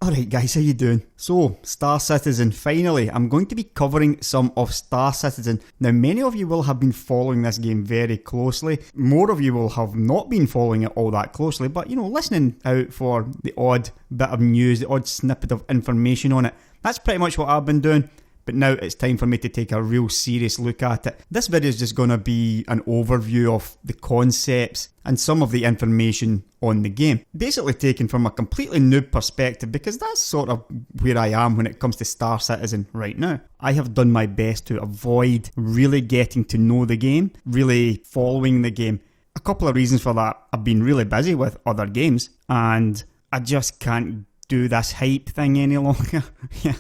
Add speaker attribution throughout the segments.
Speaker 1: Alright guys, how you doing? So, Star Citizen, finally, I'm going to be covering some of Star Citizen. Now, many of you will have been following this game very closely. More of you will have not been following it all that closely, but, you know, listening out for the odd bit of news, the odd snippet of information on it. That's pretty much what I've been doing. But now it's time for me to take a real serious look at it. This video is just going to be an overview of the concepts and some of the information on the game. Basically taken from a completely noob perspective, because that's sort of where I am when it comes to Star Citizen right now. I have done my best to avoid really getting to know the game, really following the game. A couple of reasons for that. I've been really busy with other games and I just can't do this hype thing any longer. Yeah.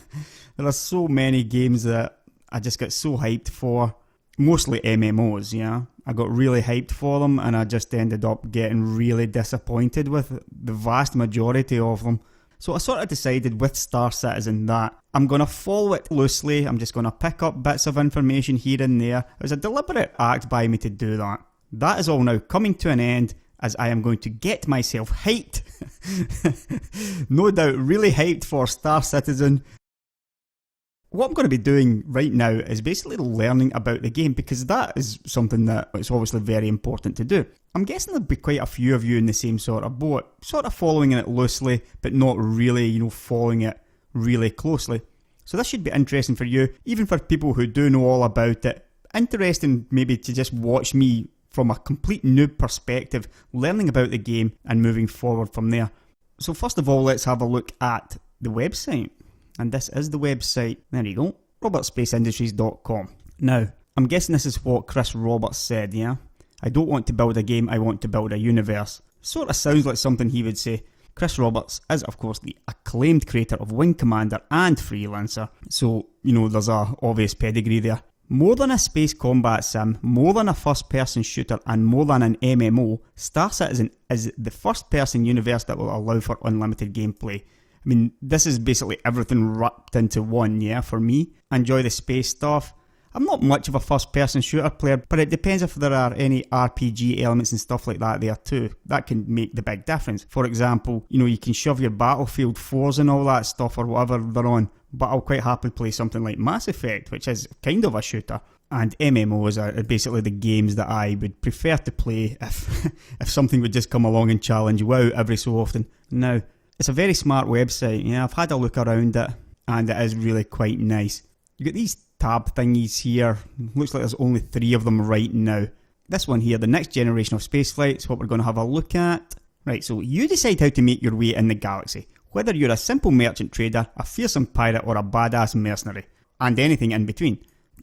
Speaker 1: There are so many games that I just get so hyped for, mostly MMOs, yeah. I got really hyped for them and I just ended up getting really disappointed with the vast majority of them. So I sort of decided with Star Citizen that I'm going to follow it loosely. I'm just going to pick up bits of information here and there. It was a deliberate act by me to do that. That is all now coming to an end, as I am going to get myself hyped. No doubt really hyped for Star Citizen. What I'm going to be doing right now is basically learning about the game, because that is something that it's obviously very important to do. I'm guessing there'll be quite a few of you in the same sort of boat, sort of following it loosely, but not really, you know, following it really closely. So this should be interesting for you, even for people who do know all about it. Interesting maybe to just watch me from a complete noob perspective, learning about the game and moving forward from there. So first of all, let's have a look at the website. And this is the website. There you go. RobertsSpaceIndustries.com. Now, I'm guessing this is what Chris Roberts said, yeah? I don't want to build a game, I want to build a universe. Sort of sounds like something he would say. Chris Roberts is, of course, the acclaimed creator of Wing Commander and Freelancer. So, you know, there's a obvious pedigree there. More than a space combat sim, more than a first-person shooter, and more than an MMO, Star Citizen is the first-person universe that will allow for unlimited gameplay. I mean, this is basically everything wrapped into one, yeah, for me. I enjoy the space stuff. I'm not much of a first-person shooter player, but it depends if there are any RPG elements and stuff like that there too. That can make the big difference. For example, you know, you can shove your Battlefield 4s and all that stuff or whatever they're on, but I'll quite happily play something like Mass Effect, which is kind of a shooter. And MMOs are basically the games that I would prefer to play if something would just come along and challenge WoW every so often. Now, it's a very smart website, yeah, I've had a look around it, and it is really quite nice. You get these tab thingies here, looks like there's only 3 of them right now. This one here, the next generation of spaceflight, is what we're going to have a look at. Right, so you decide how to make your way in the galaxy, whether you're a simple merchant trader, a fearsome pirate, or a badass mercenary, and anything in between.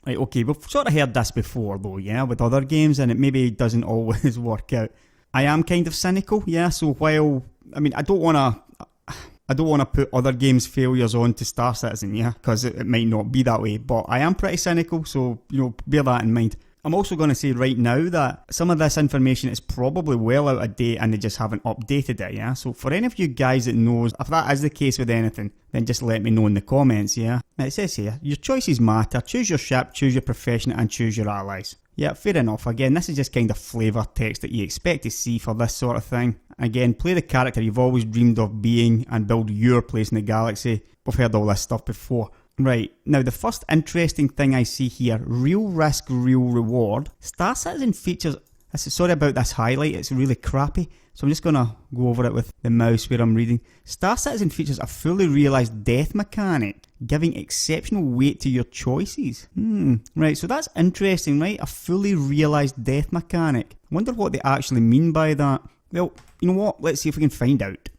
Speaker 1: Right, okay, we've sort of heard this before though, yeah, with other games, and it maybe doesn't always work out. I am kind of cynical, yeah, so while, I mean, I don't want to put other games' failures on to Star Citizen, yeah, because it might not be that way, but I am pretty cynical, so, you know, bear that in mind. I'm also going to say right now that some of this information is probably well out of date and they just haven't updated it, yeah? So for any of you guys that knows, if that is the case with anything, then just let me know in the comments, yeah? Now it says here, your choices matter, choose your ship, choose your profession and choose your allies. Yeah, fair enough. Again, this is just kind of flavour text that you expect to see for this sort of thing. Again, play the character you've always dreamed of being and build your place in the galaxy. We've heard all this stuff before. Right, now the first interesting thing I see here, real risk, real reward. Star Citizen features, sorry about this highlight, it's really crappy. So I'm just going to go over it with the mouse where I'm reading. Star Citizen features a fully realised death mechanic, giving exceptional weight to your choices. Right, so that's interesting, right? A fully realised death mechanic. I wonder what they actually mean by that. Well, you know what? Let's see if we can find out.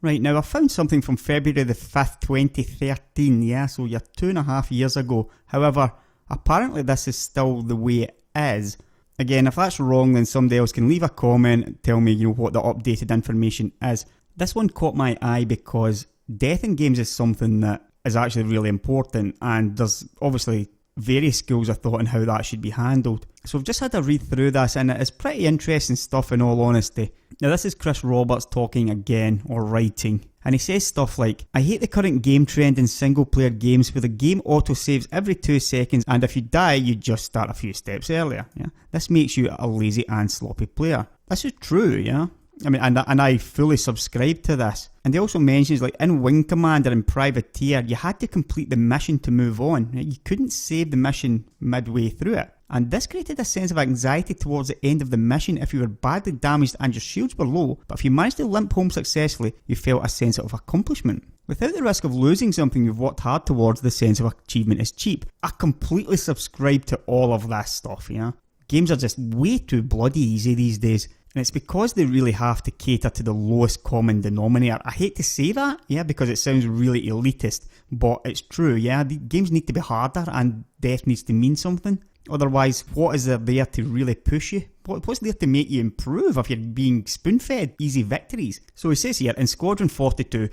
Speaker 1: Right, now I found something from February the 5th, 2013, yeah, so you're 2.5 years ago. However, apparently this is still the way it is. Again, if that's wrong, then somebody else can leave a comment and tell me, you know, what the updated information is. This one caught my eye because death in games is something that is actually really important, and there's obviously various schools of thought on how that should be handled. So I've just had to read through this, and it's pretty interesting stuff in all honesty. Now this is Chris Roberts talking again, or writing, and he says stuff like, I hate the current game trend in single player games where the game auto saves every 2 seconds, and if you die you just start a few steps earlier. Yeah, this makes you a lazy and sloppy player. This is true, yeah. I mean, and I fully subscribe to this. And he also mentions, like, in Wing Commander and Privateer, you had to complete the mission to move on. You couldn't save the mission midway through it. And this created a sense of anxiety towards the end of the mission if you were badly damaged and your shields were low, but if you managed to limp home successfully, you felt a sense of accomplishment. Without the risk of losing something you've worked hard towards, the sense of achievement is cheap. I completely subscribe to all of this stuff, yeah? Games are just way too bloody easy these days. And it's because they really have to cater to the lowest common denominator. I hate to say that, yeah, because it sounds really elitist, but it's true, yeah. The games need to be harder and death needs to mean something. Otherwise, what is there to really push you? What's there to make you improve if you're being spoon-fed easy victories? So he says here, in Squadron 42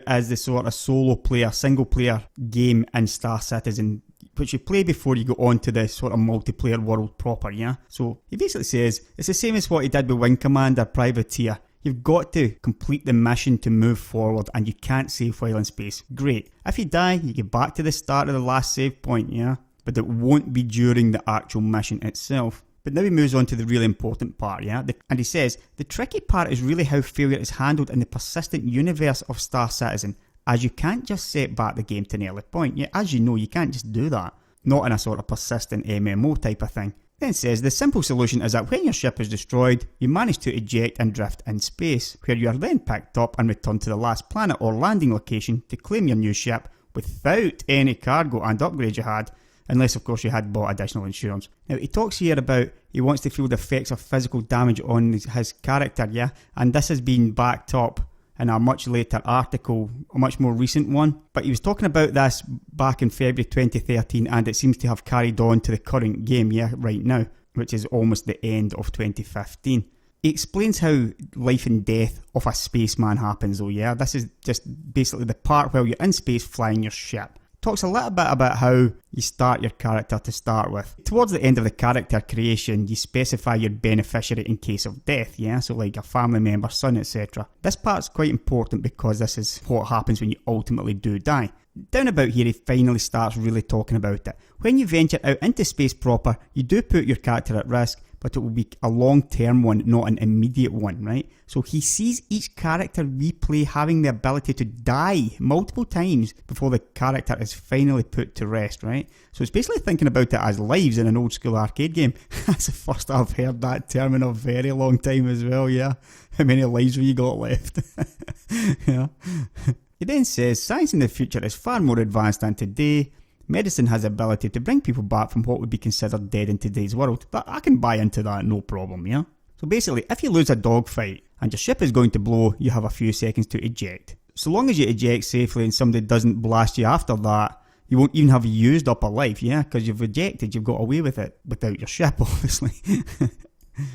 Speaker 1: is the sort of solo player, single player game in Star Citizen, which you play before you go on to the sort of multiplayer world proper, yeah? So he basically says, it's the same as what he did with Wing Commander Privateer. You've got to complete the mission to move forward and you can't save while in space. Great. If you die, you get back to the start of the last save point, yeah? But it won't be during the actual mission itself. But now he moves on to the really important part, yeah? And he says, the tricky part is really how failure is handled in the persistent universe of Star Citizen, as you can't just set back the game to an early point. Yeah, as you know, you can't just do that. Not in a sort of persistent MMO type of thing. Then says, the simple solution is that when your ship is destroyed, you manage to eject and drift in space, where you are then picked up and returned to the last planet or landing location to claim your new ship without any cargo and upgrades you had, unless of course you had bought additional insurance. Now he talks here about he wants to feel the effects of physical damage on his character, yeah, and this has been backed up in a much later article, a much more recent one, but he was talking about this back in February 2013 and it seems to have carried on to the current game, yeah, right now, which is almost the end of 2015. He explains how life and death of a spaceman happens though, yeah, this is just basically the part where you're in space flying your ship. Talks a little bit about how you start your character to start with. Towards the end of the character creation, you specify your beneficiary in case of death, yeah? So like a family member, son, etc. This part's quite important because this is what happens when you ultimately do die. Down about here, he finally starts really talking about it. When you venture out into space proper, you do put your character at risk, but it will be a long-term one, not an immediate one, right? So he sees each character we play having the ability to die multiple times before the character is finally put to rest, right? So it's basically thinking about it as lives in an old-school arcade game. That's the first I've heard that term in a very long time as well, yeah? How many lives have you got left? Yeah. He then says, science in the future is far more advanced than today. Medicine has the ability to bring people back from what would be considered dead in today's world, but I can buy into that no problem, yeah? So basically, if you lose a dogfight and your ship is going to blow, you have a few seconds to eject. So long as you eject safely and somebody doesn't blast you after that, you won't even have used up a life, yeah? Because you've ejected, you've got away with it without your ship, obviously.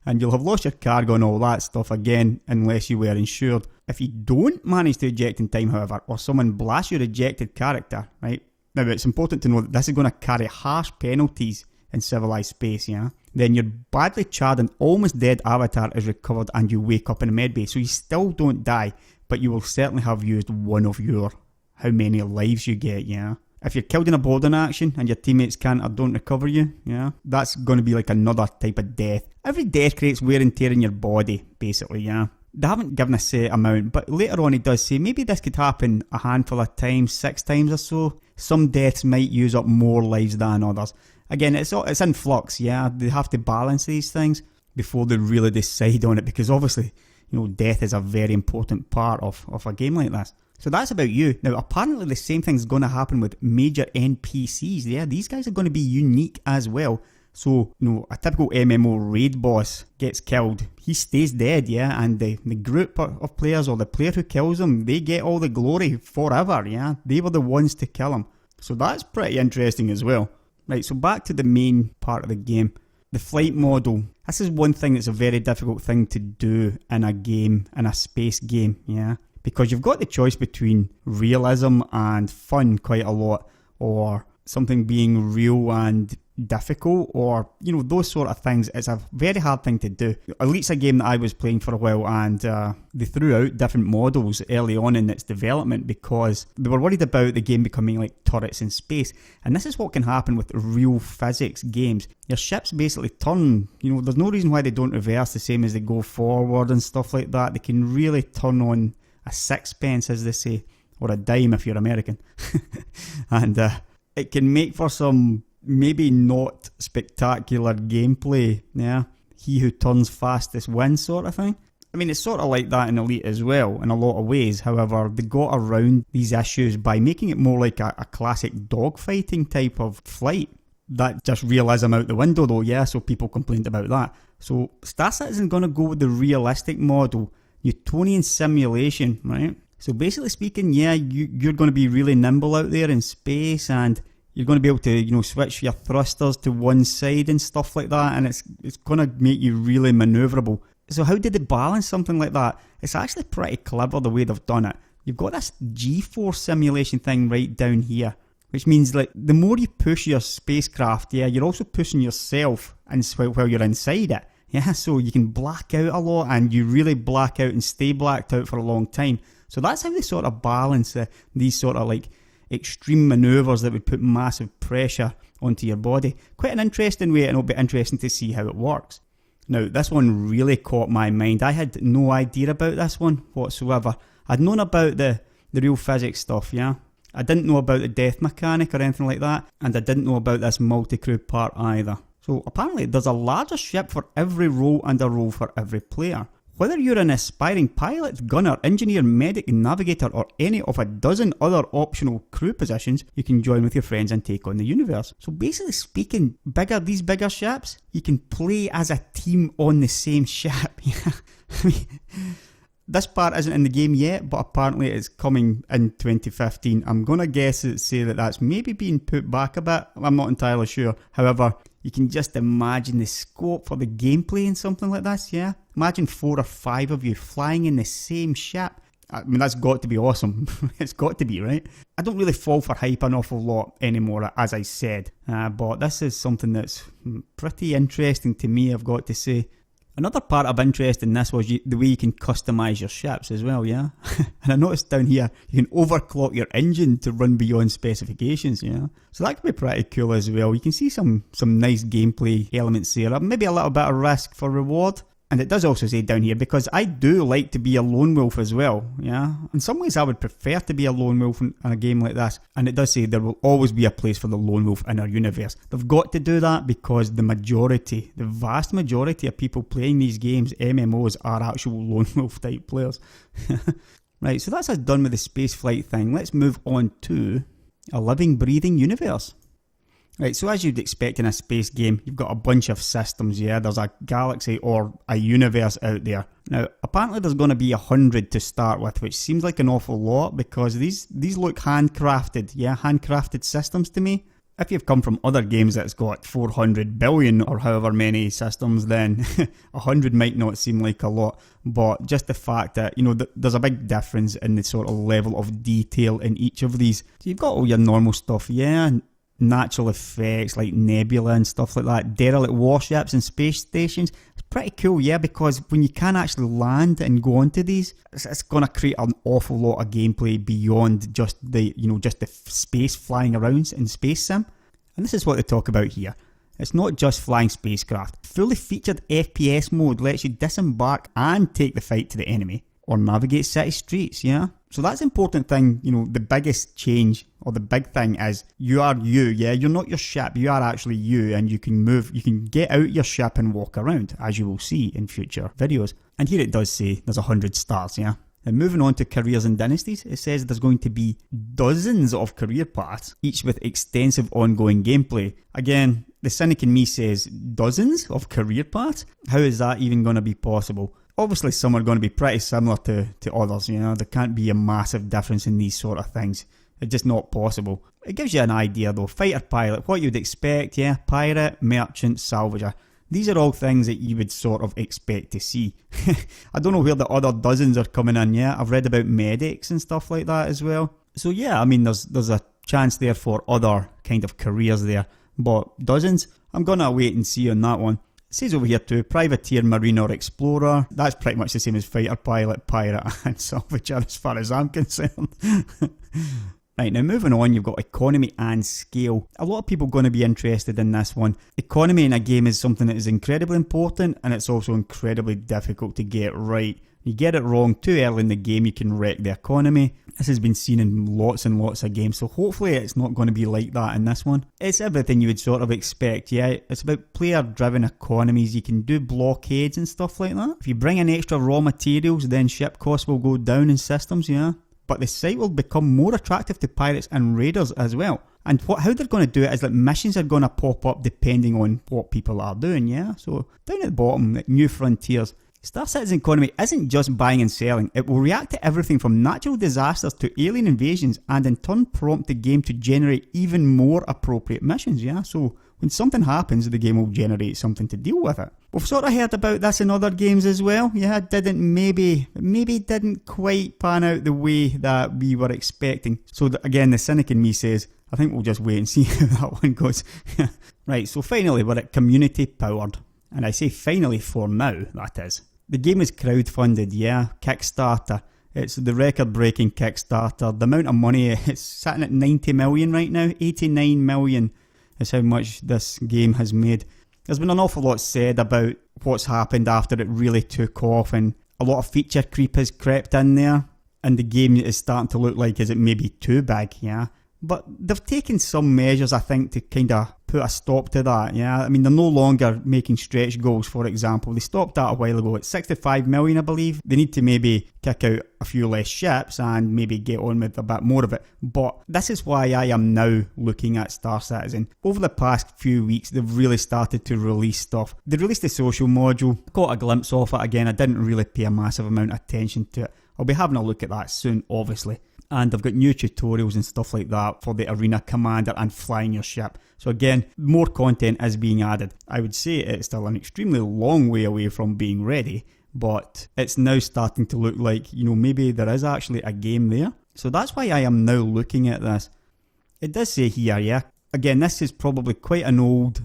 Speaker 1: And you'll have lost your cargo and all that stuff again, unless you were insured. If you don't manage to eject in time, however, or someone blasts your ejected character, right? Now, it's important to know that this is going to carry harsh penalties in civilized space, yeah? Then your badly charred and almost dead avatar is recovered and you wake up in a medbay. So you still don't die, but you will certainly have used one of your how many lives you get, yeah? If you're killed in a boarding action and your teammates can't or don't recover you, yeah, that's going to be like another type of death. Every death creates wear and tear in your body, basically, yeah. They haven't given a set amount, but later on he does say maybe this could happen a handful of times, 6 times or so. Some deaths might use up more lives than others. Again, it's in flux, yeah. They have to balance these things before they really decide on it, because obviously, you know, death is a very important part of a game like this. So that's about you. Now, apparently the same thing's going to happen with major NPCs. Yeah, these guys are going to be unique as well. So, you know, a typical MMO raid boss gets killed. He stays dead, yeah, and the group of players or the player who kills him, they get all the glory forever, yeah. They were the ones to kill him. So that's pretty interesting as well. Right, so back to the main part of the game. The flight model. This is one thing that's a very difficult thing to do in a game, in a space game, yeah. Because you've got the choice between realism and fun quite a lot, or something being real and difficult or, those sort of things. It's a very hard thing to do. At least a game that I was playing for a while, and they threw out different models early on in its development because they were worried about the game becoming like turrets in space. And this is what can happen with real physics games. Your ships basically turn, there's no reason why they don't reverse the same as they go forward and stuff like that. They can really turn on a sixpence, as they say, or a dime if you're American. And it can make for some maybe not spectacular gameplay, yeah? He who turns fastest wins sort of thing. I mean, it's sort of like that in Elite as well, in a lot of ways. However, they got around these issues by making it more like a classic dogfighting type of flight. That just realism out the window though, yeah, so people complained about that. So Star Citizen's going to go with the realistic model, Newtonian simulation, right? So basically speaking, yeah, you're going to be really nimble out there in space, and you're going to be able to, switch your thrusters to one side and stuff like that, and it's going to make you really manoeuvrable. So how did they balance something like that? It's actually pretty clever the way they've done it. You've got this G-force simulation thing right down here, which means like the more you push your spacecraft, yeah, you're also pushing yourself while you're inside it. Yeah, so you can black out a lot, and you really black out and stay blacked out for a long time. So that's how they sort of balance these sort of like extreme manoeuvres that would put massive pressure onto your body. Quite an interesting way, and it'll be interesting to see how it works. Now, this one really caught my mind. I had no idea about this one whatsoever. I'd known about the real physics stuff, yeah? I didn't know about the death mechanic or anything like that, and I didn't know about this multi-crew part either. So apparently there's a larger ship for every role and a role for every player. Whether you're an aspiring pilot, gunner, engineer, medic, navigator, or any of a dozen other optional crew positions, you can join with your friends and take on the universe. So basically speaking, these bigger ships, you can play as a team on the same ship. I mean, this part isn't in the game yet, but apparently it's coming in 2015. I'm going to say that that's maybe being put back a bit. I'm not entirely sure. However, you can just imagine the scope for the gameplay in something like this, yeah? Imagine 4 or 5 of you flying in the same ship. I mean, that's got to be awesome. It's got to be, right? I don't really fall for hype an awful lot anymore, as I said. But this is something that's pretty interesting to me, I've got to say. Another part of interest in this was the way you can customise your ships as well, yeah? And I noticed down here, you can overclock your engine to run beyond specifications, yeah? So that could be pretty cool as well. You can see some nice gameplay elements there. Maybe a little bit of risk for reward. And it does also say down here, because I do like to be a lone wolf as well, yeah? In some ways I would prefer to be a lone wolf in a game like this. And it does say there will always be a place for the lone wolf in our universe. They've got to do that because the vast majority of people playing these games, MMOs, are actual lone wolf type players. Right, so that's us done with the spaceflight thing. Let's move on to a living, breathing universe. Right, so as you'd expect in a space game, you've got a bunch of systems, yeah? There's a galaxy or a universe out there. Now, apparently there's going to be 100 to start with, which seems like an awful lot because these look handcrafted, yeah? Handcrafted systems to me. If you've come from other games that's got 400 billion or however many systems, then 100 might not seem like a lot. But just the fact that, there's a big difference in the sort of level of detail in each of these. So you've got all your normal stuff, yeah? Natural effects like nebula and stuff like that, derelict warships and space stations. It's pretty cool, yeah, because when you can actually land and go onto these, it's going to create an awful lot of gameplay beyond just the space flying around in Space Sim. And this is what they talk about here. It's not just flying spacecraft. Fully featured FPS mode lets you disembark and take the fight to the enemy, or navigate city streets, yeah? So that's an important thing, the biggest change, or the big thing is, you are you, yeah? You're not your ship, you are actually you, and you can get out your ship and walk around, as you will see in future videos. And here it does say there's 100 stars, yeah? And moving on to careers and dynasties, it says there's going to be dozens of career paths, each with extensive ongoing gameplay. Again, the cynic in me says, dozens of career paths? How is that even going to be possible? Obviously some are going to be pretty similar to others, there can't be a massive difference in these sort of things. It's just not possible. It gives you an idea though. Fighter pilot, what you'd expect, yeah? Pirate, merchant, salvager. These are all things that you would sort of expect to see. I don't know where the other dozens are coming in, yeah? I've read about medics and stuff like that as well. So yeah, I mean there's a chance there for other kind of careers there. but dozens. I'm gonna wait and see on that one. It says over here too, Privateer, Marine or Explorer. That's pretty much the same as Fighter, Pilot, Pirate and Salvager as far as I'm concerned. Right, now moving on, you've got Economy and Scale. A lot of people are going to be interested in this one. Economy in a game is something that is incredibly important, and it's also incredibly difficult to get right. You get it wrong too early in the game, you can wreck the economy. This has been seen in lots and lots of games, so hopefully it's not going to be like that in this one. It's everything you would sort of expect, yeah. It's about player-driven economies. You can do blockades and stuff like that. If you bring in extra raw materials, then ship costs will go down in systems, yeah. But the site will become more attractive to pirates and raiders as well. And how they're going to do it is that missions are going to pop up depending on what people are doing, yeah. So down at the bottom, New Frontiers. Star Citizen Economy isn't just buying and selling. It will react to everything from natural disasters to alien invasions and in turn prompt the game to generate even more appropriate missions, yeah? So when something happens, the game will generate something to deal with it. We've sort of heard about this in other games as well, yeah? Maybe didn't quite pan out the way that we were expecting. So again, the cynic in me says, I think we'll just wait and see how that one goes. Right, so finally we're at community powered. And I say finally for now, that is. The game is crowdfunded, yeah, Kickstarter. It's the record-breaking Kickstarter. The amount of money, it's sitting at 90 million right now. 89 million is how much this game has made. There's been an awful lot said about what's happened after it really took off, and a lot of feature creep has crept in there, and the game is starting to look like is it maybe too big, yeah. But they've taken some measures, I think, to kind of put a stop to that, yeah. I mean, they're no longer making stretch goals, for example. They stopped that a while ago at 65 million, I believe. They need to maybe kick out a few less ships and maybe get on with a bit more of it. But this is why I am now looking at Star Citizen. Over the past few weeks, they've really started to release stuff. They released the social module, got a glimpse of it again. I didn't really pay a massive amount of attention to it. I'll be having a look at that soon, obviously. And they've got new tutorials and stuff like that for the arena commander and flying your ship. So again, more content is being added. I would say it's still an extremely long way away from being ready, but it's now starting to look like, you know, maybe there is actually a game there. So that's why I am now looking at this. It does say here, yeah. Again, this is probably quite an old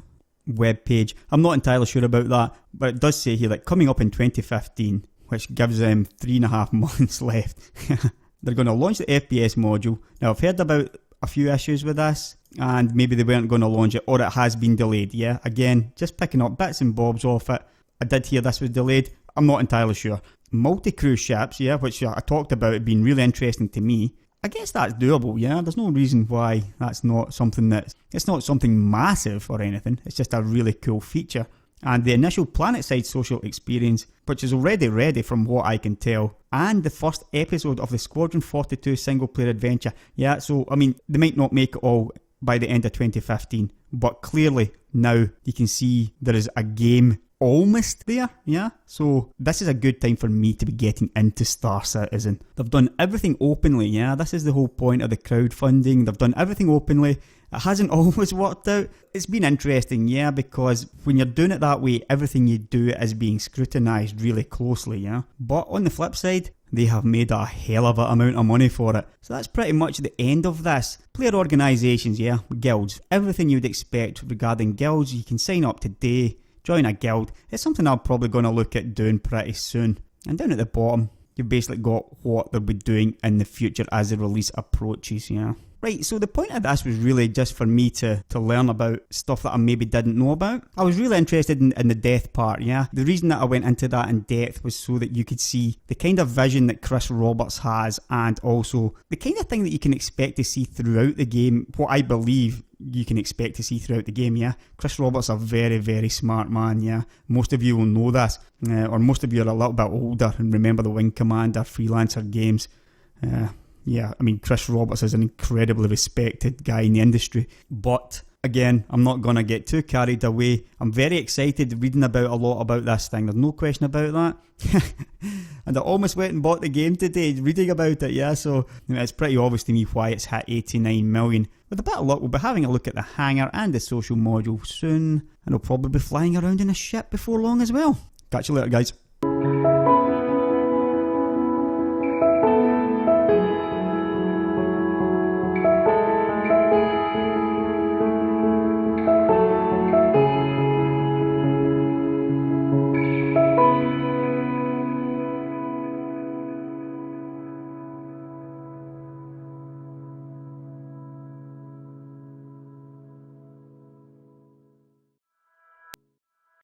Speaker 1: web page. I'm not entirely sure about that, but it does say here that coming up in 2015, which gives them 3.5 months left. They're going to launch the FPS module. Now, I've heard about a few issues with this, and maybe they weren't going to launch it, or it has been delayed, yeah? Again, just picking up bits and bobs off it. I did hear this was delayed. I'm not entirely sure. Multi-crew ships, yeah, which I talked about it being really interesting to me. I guess that's doable, yeah? There's no reason why that's not something it's not something massive or anything. It's just a really cool feature. And the initial planet-side social experience, which is already ready from what I can tell, and the first episode of the Squadron 42 single-player adventure. Yeah, so, I mean, they might not make it all by the end of 2015, but clearly now you can see there is a game almost there, yeah? So this is a good time for me to be getting into Star Citizen. They've done everything openly, yeah? This is the whole point of the crowdfunding. They've done everything openly. It hasn't always worked out. It's been interesting, yeah, because when you're doing it that way, everything you do is being scrutinised really closely, yeah? But on the flip side, they have made a hell of an amount of money for it. So that's pretty much the end of this. Player organisations, yeah, guilds. Everything you'd expect regarding guilds, you can sign up today, join a guild. It's something I'm probably going to look at doing pretty soon. And down at the bottom, you've basically got what they'll be doing in the future as the release approaches, yeah. Right, so the point of this was really just for me to learn about stuff that I maybe didn't know about. I was really interested in the death part, yeah. The reason that I went into that in depth was so that you could see the kind of vision that Chris Roberts has, and also the kind of thing that you can expect to see throughout the game, what I believe you can expect to see throughout the game, yeah. Chris Roberts is a very, very smart man, yeah. Most of you will know this, or most of you are a little bit older and remember the Wing Commander Freelancer games. Yeah, I mean, Chris Roberts is an incredibly respected guy in the industry. But, again, I'm not going to get too carried away. I'm very excited reading about a lot about this thing. There's no question about that. And I almost went and bought the game today, reading about it, yeah. So, it's pretty obvious to me why it's hit 89 million. With a bit of luck, we'll be having a look at the hangar and the social module soon. And I'll probably be flying around in a ship before long as well. Catch you later, guys.